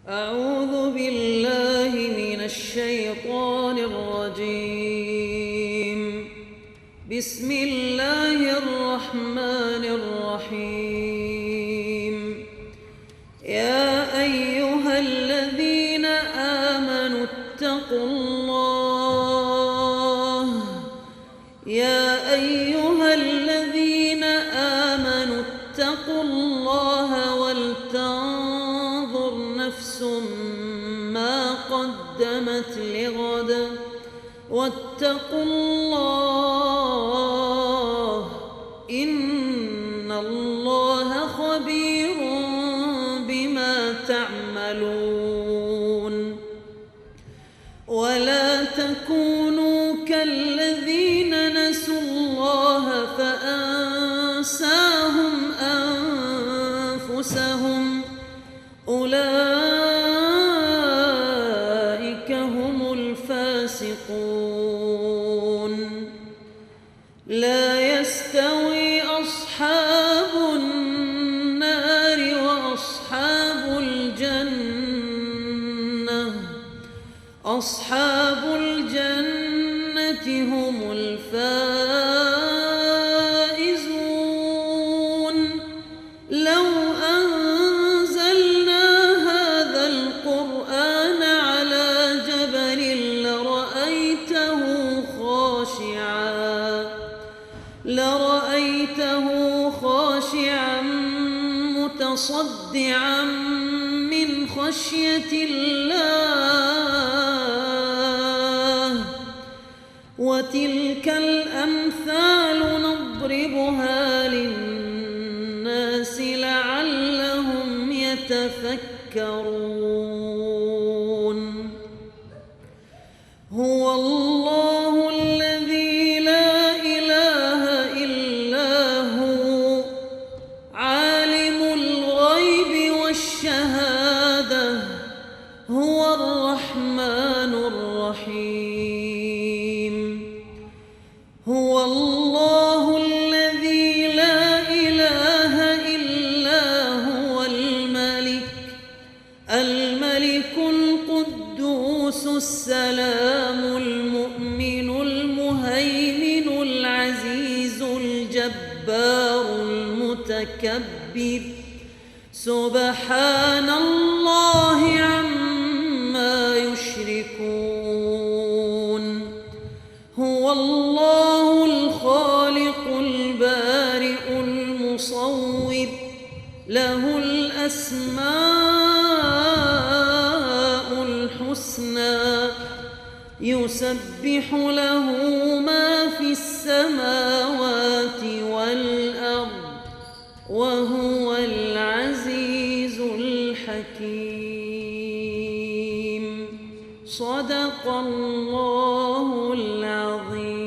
أعوذ بالله من الشيطان الرجيم. بسم الله الرحمن الرحيم. يا أيها الذين آمنوا اتقوا الله يا أيها الذين آمنوا اتقوا الله ولتنظر نفس ما قدمت لغد واتقوا الله إن الله خبير بما تعملون. ولا تكونوا كالذين نسوا الله فأنساهم أنفسهم أولئك هم الفاسقون. لا يستوي أصحاب النار وأصحاب الجنة أصحاب الجنة هم الفائزون. لو أنزلنا هذا القرآن على جبل لرأيته خاشعا متصدعا من خشية الله. وتلك الأمثال نضربها للناس لعلهم يتفكرون. هو الله الذي لا إله إلا هو عالم الغيب والشهادة هو الرحمن الرحيم. هو الله الذي لا إله إلا هو الملك القدوس السلام المؤمن المهيمن العزيز الجبار المتكبر سبحان الله عما يشركون. هو الله الخالق البارئ المصور له الأسماء الحسنى يسبح له ما في السماوات والأرض وهو العزيز الحكيم. صدق الله العظيم.